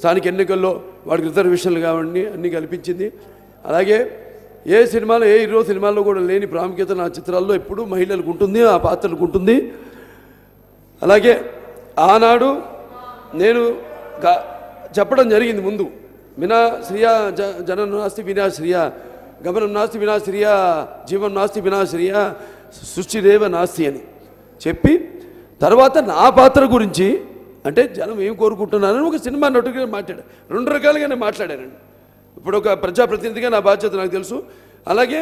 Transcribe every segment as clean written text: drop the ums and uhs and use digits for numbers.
స్థానిక ఎన్నికల్లో వాడికి రిజర్వేషన్లు కావండి అన్నీ కల్పించింది. అలాగే ఏ సినిమాలో ఏ హీరో సినిమాల్లో కూడా లేని ప్రాముఖ్యత నా చిత్రాల్లో ఎప్పుడూ మహిళలకు ఉంటుంది, ఆ పాత్రలకు ఉంటుంది. అలాగే ఆనాడు నేను చెప్పడం జరిగింది ముందు, వినా శ్రియ జనం నాస్తి వినా శ్రియ, గమనం నాస్తి వినా శ్రియ, జీవం నాస్తి వినా శ్రియ, సృష్టిరేవ నాస్తి అని చెప్పి తర్వాత నా పాత్ర గురించి అంటే జనం ఏం కోరుకుంటున్నారని ఒక సినిమా నటుగా మాట్లాడాను. 2 రకాలుగానే మాట్లాడానండి. ఇప్పుడు ఒక ప్రజాప్రతినిధిగా నా బాధ్యత నాకు తెలుసు. అలాగే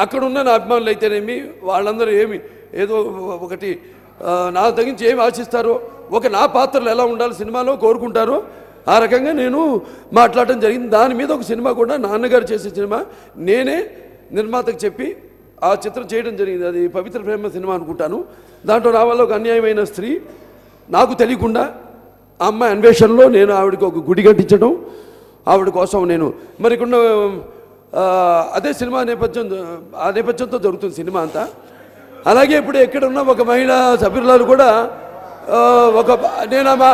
అక్కడ ఉన్న నా అభిమానులు అయితేనేమి వాళ్ళందరూ ఏదో ఒకటి నా తగ్గించి ఏమి ఆశిస్తారో, నా పాత్రలు ఎలా ఉండాలి సినిమాలో కోరుకుంటారో ఆ రకంగా నేను మాట్లాడటం జరిగింది. దాని మీద ఒక సినిమా కూడా నాన్నగారు చేసే సినిమా నేనే నిర్మాతకు చెప్పి ఆ చిత్రం చేయడం జరిగింది. అది పవిత్ర ప్రేమ సినిమా అనుకుంటాను. దాంట్లో నా వల్ల ఒక అన్యాయమైన స్త్రీ నాకు తెలియకుండా ఆ అమ్మాయి అన్వేషణలో నేను ఆవిడకి ఒక గుడి కట్టించడం, ఆవిడ కోసం నేను మరికొన్న అదే సినిమా నేపథ్యంతో జరుగుతుంది సినిమా అంతా. అలాగే ఇప్పుడు ఎక్కడున్న ఒక మహిళా సభ్యురాలు కూడా నేనమ్మా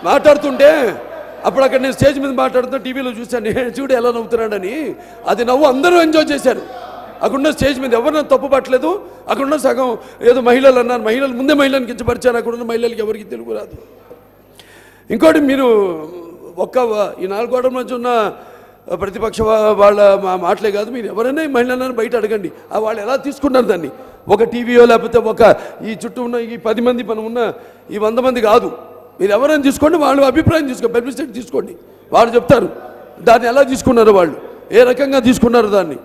మాట్లాడుతుంటే అప్పుడు అక్కడ నేను స్టేజ్ మీద మాట్లాడుతున్నా టీవీలో చూశాను, నేను చూడు ఎలా నవ్వుతున్నాడని. అది నవ్వు అందరూ ఎంజాయ్ చేశారు. అక్కడున్న స్టేజ్ మీద ఎవరినో తప్పు పట్టలేదు. అక్కడున్న సగం ఏదో మహిళలు అన్నారు, మహిళలు ముందే మహిళలను కించపరిచారు. అక్కడున్న మహిళలకి ఎవరికి తెలుగు రాదు. ఇంకోటి మీరు ఈ 4 గోడల మధ్య ఉన్న ప్రతిపక్ష వాళ్ళ మాటలే కాదు, మీరు ఎవరైనా మహిళలను బయట అడగండి, వాళ్ళు ఎలా తీసుకున్నారు దాన్ని. ఒక టీవీయో లేకపోతే ఈ చుట్టూ ఉన్న ఈ 10 మంది మనం ఉన్న ఈ 100 మంది కాదు, మీరు ఎవరైనా తీసుకోండి, వాళ్ళు అభిప్రాయం పబ్లిసిటీ తీసుకోండి, వాళ్ళు చెప్తారు దాన్ని ఎలా తీసుకున్నారు, వాళ్ళు ఏ రకంగా తీసుకున్నారు దాన్ని.